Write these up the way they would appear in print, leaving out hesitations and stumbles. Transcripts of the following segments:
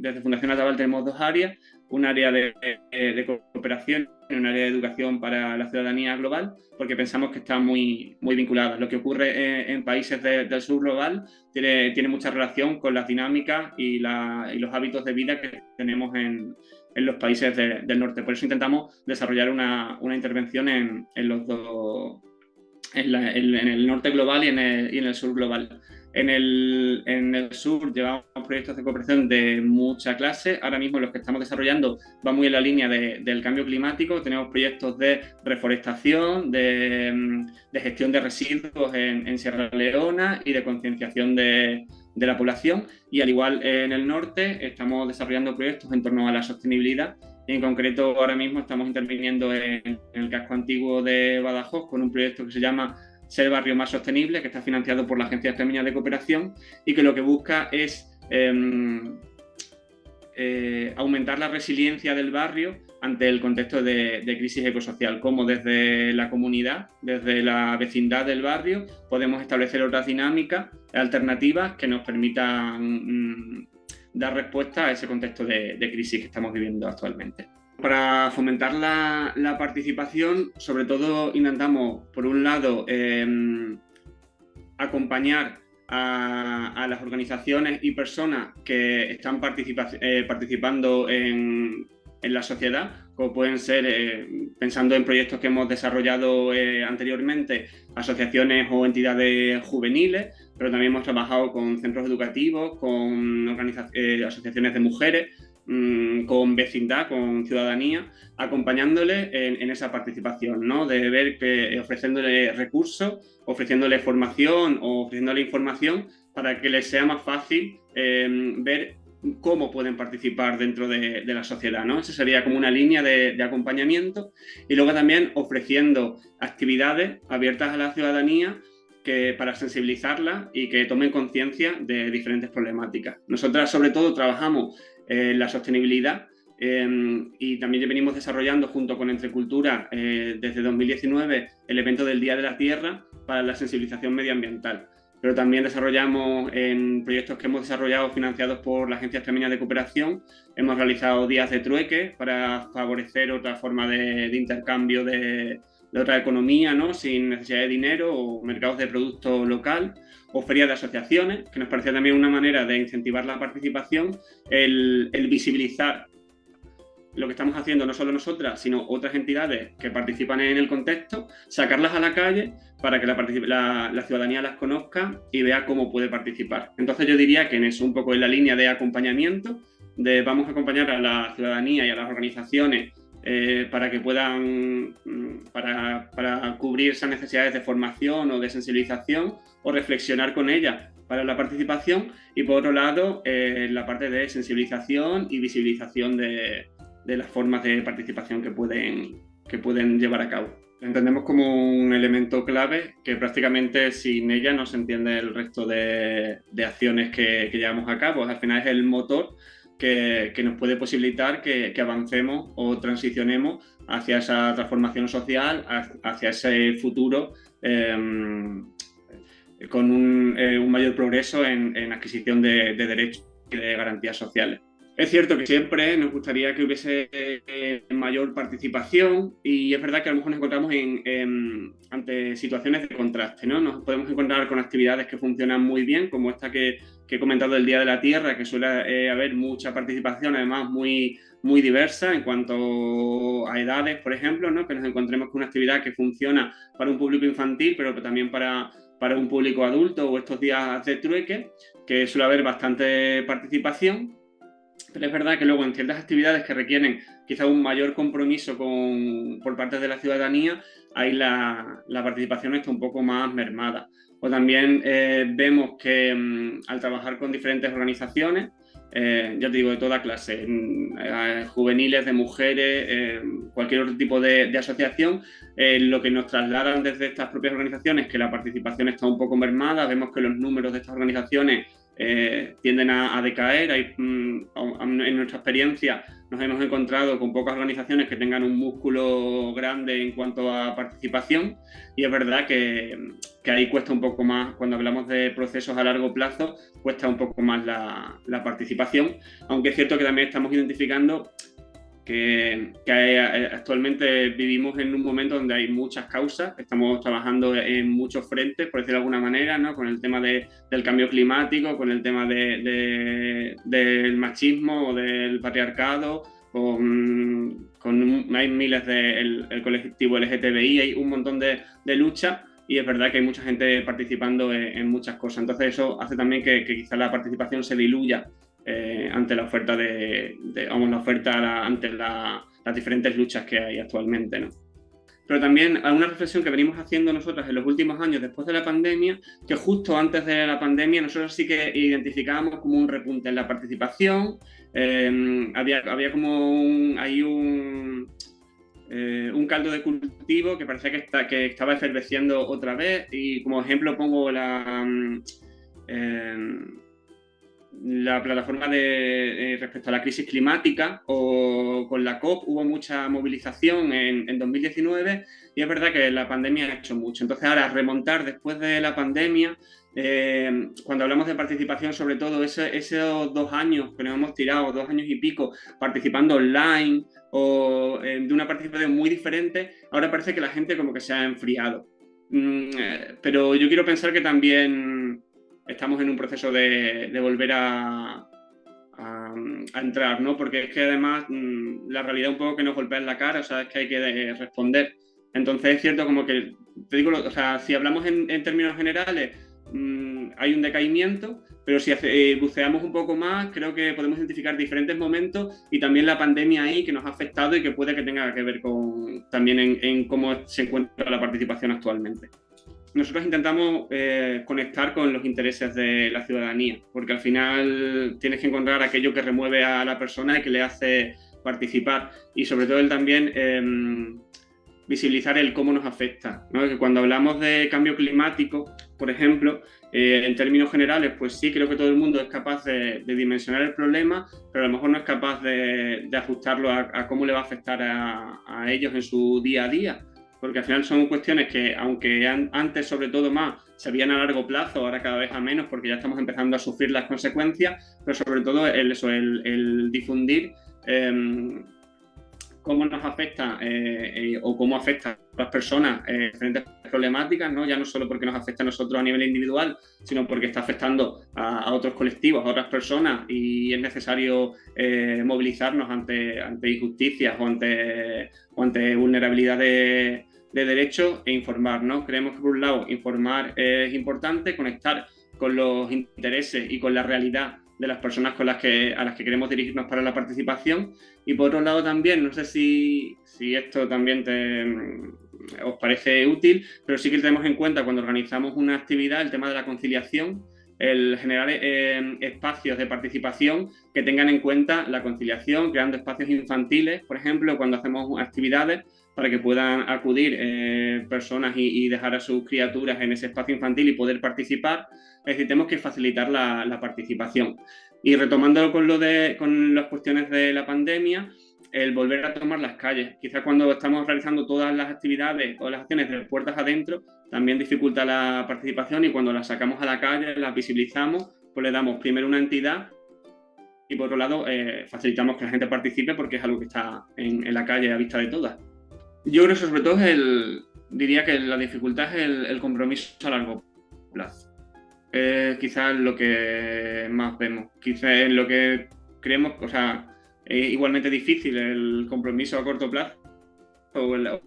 desde Fundación Atabal tenemos dos áreas, un área de cooperación y un área de educación para la ciudadanía global, porque pensamos que están muy, muy vinculadas. Lo que ocurre en países del sur global tiene mucha relación con las dinámicas y los hábitos de vida que tenemos en los países del norte. Por eso intentamos desarrollar una intervención en los dos, en el norte global y en el sur global. En el sur llevamos proyectos de cooperación de mucha clase. Ahora mismo los que estamos desarrollando van muy en la línea del cambio climático. Tenemos proyectos de reforestación, de gestión de residuos en Sierra Leona y de concienciación de la población. Y al igual en el norte estamos desarrollando proyectos en torno a la sostenibilidad. Y en concreto ahora mismo estamos interviniendo en el casco antiguo de Badajoz con un proyecto que se llama Ser Barrio Más Sostenible, que está financiado por la Agencia Extremeña de Cooperación y que lo que busca es aumentar la resiliencia del barrio ante el contexto de crisis ecosocial, como desde la comunidad, desde la vecindad del barrio, podemos establecer otras dinámicas alternativas que nos permitan dar respuesta a ese contexto de crisis que estamos viviendo actualmente. Para fomentar la participación, sobre todo intentamos, por un lado, acompañar a las organizaciones y personas que están participando en la sociedad, como pueden ser, pensando en proyectos que hemos desarrollado anteriormente, asociaciones o entidades juveniles, pero también hemos trabajado con centros educativos, con asociaciones de mujeres, con vecindad, con ciudadanía, acompañándoles en esa participación, ¿no? De ver que ofreciéndole recursos, ofreciéndole formación o ofreciéndole información para que les sea más fácil ver cómo pueden participar dentro de la sociedad, ¿no? Esa sería como una línea de acompañamiento y luego también ofreciendo actividades abiertas a la ciudadanía para sensibilizarla y que tomen conciencia de diferentes problemáticas. Nosotras sobre todo trabajamos la sostenibilidad y también venimos desarrollando junto con Entrecultura desde 2019 el evento del Día de la Tierra para la sensibilización medioambiental. Pero también desarrollamos en proyectos que hemos desarrollado financiados por la Agencia Extremeña de Cooperación, hemos realizado días de trueque para favorecer otra forma de intercambio de otra economía, ¿no? Sin necesidad de dinero, o mercados de producto local, o ferias de asociaciones, que nos parecía también una manera de incentivar la participación, el visibilizar lo que estamos haciendo no solo nosotras, sino otras entidades que participan en el contexto, sacarlas a la calle para que la ciudadanía las conozca y vea cómo puede participar. Entonces yo diría que en eso un poco en la línea de acompañamiento, vamos a acompañar a la ciudadanía y a las organizaciones para que puedan, para cubrir esas necesidades de formación o de sensibilización o reflexionar con ellas para la participación, y por otro lado la parte de sensibilización y visibilización de las formas de participación que pueden llevar a cabo. La entendemos como un elemento clave que prácticamente sin ella no se entiende el resto de acciones que llevamos a cabo. Al final es el motor que nos puede posibilitar que avancemos o transicionemos hacia esa transformación social, hacia ese futuro con un mayor progreso en adquisición de derechos y de garantías sociales. Es cierto que siempre nos gustaría que hubiese mayor participación, y es verdad que a lo mejor nos encontramos ante situaciones de contraste, ¿no? Nos podemos encontrar con actividades que funcionan muy bien, como esta que he comentado del Día de la Tierra, que suele haber mucha participación, además muy, muy diversa en cuanto a edades, por ejemplo, ¿no? Que nos encontremos con una actividad que funciona para un público infantil, pero también para un público adulto, o estos días de trueque, que suele haber bastante participación. Pero es verdad que luego en ciertas actividades que requieren quizá un mayor compromiso por parte de la ciudadanía, ahí la participación está un poco más mermada. O también vemos que al trabajar con diferentes organizaciones, ya te digo, de toda clase, juveniles, de mujeres, cualquier otro tipo de asociación, lo que nos trasladan desde estas propias organizaciones es que la participación está un poco mermada. Vemos que los números de estas organizaciones tienden a decaer. En nuestra experiencia nos hemos encontrado con pocas organizaciones que tengan un músculo grande en cuanto a participación, y es verdad que ahí cuesta un poco más, cuando hablamos de procesos a largo plazo, cuesta un poco más la participación, aunque es cierto que también estamos identificando que actualmente vivimos en un momento donde hay muchas causas, estamos trabajando en muchos frentes, por decirlo de alguna manera, ¿no? Con el tema del cambio climático, con el tema del machismo o del patriarcado, hay miles el colectivo LGTBI, hay un montón de luchas, y es verdad que hay mucha gente participando en muchas cosas. Entonces eso hace también que quizá la participación se diluya ante la oferta ante las diferentes luchas que hay actualmente, ¿no? Pero también hay una reflexión que venimos haciendo nosotros en los últimos años después de la pandemia, que justo antes de la pandemia nosotros sí que identificábamos como un repunte en la participación. Había como un caldo de cultivo que parecía que estaba efervesciendo otra vez, y como ejemplo pongo la plataforma respecto a la crisis climática, o con la COP hubo mucha movilización en 2019, y es verdad que la pandemia ha hecho mucho. Entonces ahora remontar después de la pandemia, cuando hablamos de participación, sobre todo esos 2 años que nos hemos tirado, 2 años y pico, participando online o de una participación muy diferente, ahora parece que la gente como que se ha enfriado. Pero yo quiero pensar que también estamos en un proceso de volver a entrar, ¿no? Porque es que además la realidad un poco que nos golpea en la cara, o sea, es que hay que responder. Entonces es cierto como que, te digo, o sea, si hablamos en términos generales, hay un decaimiento, pero si buceamos un poco más, creo que podemos identificar diferentes momentos, y también la pandemia ahí que nos ha afectado y que puede que tenga que ver también en cómo se encuentra la participación actualmente. Nosotros intentamos conectar con los intereses de la ciudadanía, porque al final tienes que encontrar aquello que remueve a la persona y que le hace participar, y sobre todo también visibilizar el cómo nos afecta, ¿no? Que cuando hablamos de cambio climático, por ejemplo, en términos generales, pues sí, creo que todo el mundo es capaz de dimensionar el problema, pero a lo mejor no es capaz de ajustarlo a cómo le va a afectar a ellos en su día a día. Porque al final son cuestiones que, aunque antes sobre todo más se veían a largo plazo, ahora cada vez a menos, porque ya estamos empezando a sufrir las consecuencias, pero sobre todo el difundir cómo nos afecta o cómo afecta a las personas diferentes problemáticas, ¿no? Ya no solo porque nos afecta a nosotros a nivel individual, sino porque está afectando a otros colectivos, a otras personas, y es necesario movilizarnos ante injusticias o ante vulnerabilidad de derechos, e informar, ¿no? Creemos que por un lado informar es importante, conectar con los intereses y con la realidad de las personas a las que queremos dirigirnos para la participación, y por otro lado también, no sé si esto también os parece útil, pero sí que tenemos en cuenta cuando organizamos una actividad el tema de la conciliación, el generar espacios de participación que tengan en cuenta la conciliación, creando espacios infantiles, por ejemplo, cuando hacemos actividades, para que puedan acudir personas y dejar a sus criaturas en ese espacio infantil y poder participar. Es decir, tenemos que facilitar la participación. Y retomando con las cuestiones de la pandemia, el volver a tomar las calles. Quizás cuando estamos realizando todas las actividades o las acciones de puertas adentro, también dificulta la participación, y cuando las sacamos a la calle, las visibilizamos, pues le damos primero una entidad, y por otro lado facilitamos que la gente participe, porque es algo que está en la calle a vista de todas. Yo creo que sobre todo diría que la dificultad es el compromiso a largo plazo. Quizás lo que más vemos, quizás es lo que creemos, o sea, es igualmente difícil el compromiso a corto plazo o la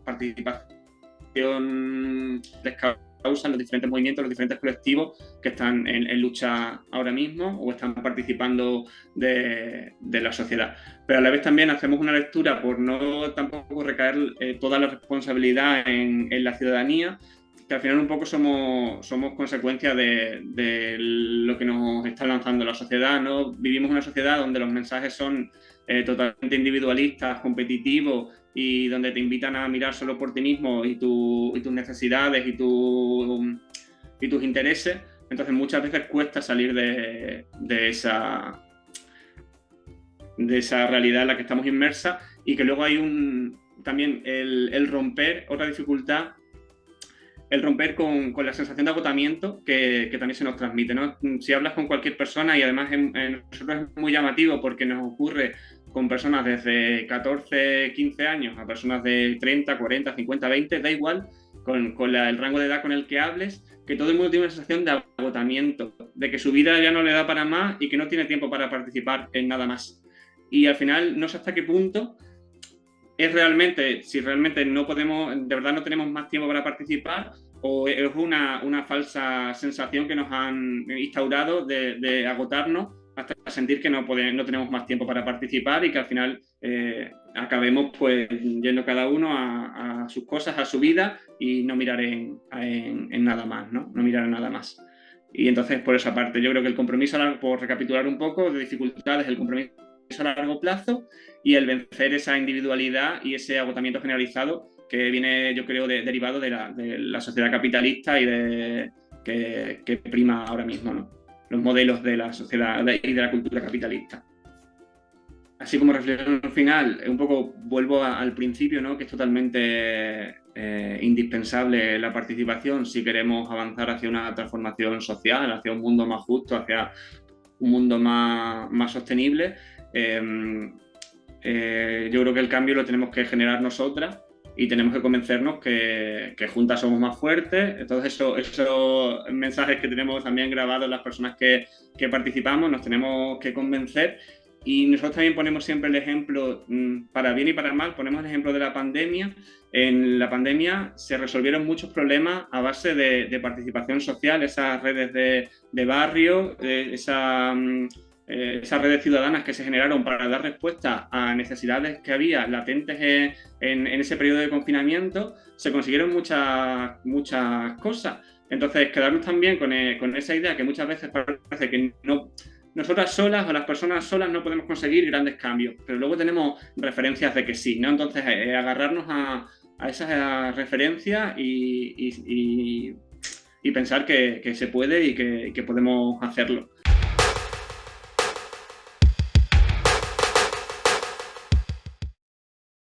participación les causan los diferentes movimientos, los diferentes colectivos que están en lucha ahora mismo o están participando de la sociedad. Pero a la vez también hacemos una lectura por no tampoco recaer toda la responsabilidad en la ciudadanía, que al final un poco somos consecuencia de lo que nos está lanzando la sociedad, ¿no? Vivimos una sociedad donde los mensajes son totalmente individualistas, competitivos, y donde te invitan a mirar solo por ti mismo y tus necesidades y y tus intereses, entonces muchas veces cuesta salir de esa realidad en la que estamos inmersas, y que luego hay también el romper, otra dificultad, el romper con la sensación de agotamiento que también se nos transmite, ¿no? Si hablas con cualquier persona, y además en nosotros es muy llamativo porque nos ocurre con personas desde 14, 15 años a personas de 30, 40, 50, 20, da igual, con el rango de edad con el que hables, que todo el mundo tiene una sensación de agotamiento, de que su vida ya no le da para más y que no tiene tiempo para participar en nada más. Y al final no sé hasta qué punto es realmente, si realmente no podemos, de verdad no tenemos más tiempo para participar, o es una falsa sensación que nos han instaurado de agotarnos hasta sentir que no tenemos más tiempo para participar, y que al final acabemos pues yendo cada uno a sus cosas, a su vida, y no mirar en nada más, ¿no? No mirar en nada más. Y entonces, por esa parte, yo creo que el compromiso, por recapitular un poco de dificultades, el compromiso a largo plazo y el vencer esa individualidad y ese agotamiento generalizado que viene, yo creo, derivado de la sociedad capitalista y que prima ahora mismo, ¿no? Los modelos de la sociedad y de la cultura capitalista. Así como reflexión final, un poco vuelvo al principio, ¿no? Que es totalmente indispensable la participación si queremos avanzar hacia una transformación social, hacia un mundo más justo, hacia un mundo más sostenible. Yo creo que el cambio lo tenemos que generar nosotras, y tenemos que convencernos que juntas somos más fuertes. Entonces esos mensajes que tenemos también grabados las personas que participamos, nos tenemos que convencer. Y nosotros también ponemos siempre el ejemplo, para bien y para mal, ponemos el ejemplo de la pandemia. En la pandemia se resolvieron muchos problemas a base de participación social, esas redes de barrio, esas redes ciudadanas que se generaron para dar respuesta a necesidades que había latentes en ese periodo de confinamiento. Se consiguieron muchas cosas. Entonces, quedarnos también con esa idea que muchas veces parece que nosotras solas o las personas solas no podemos conseguir grandes cambios, pero luego tenemos referencias de que sí, ¿no? Entonces, agarrarnos a esas referencias y pensar que se puede y que podemos hacerlo.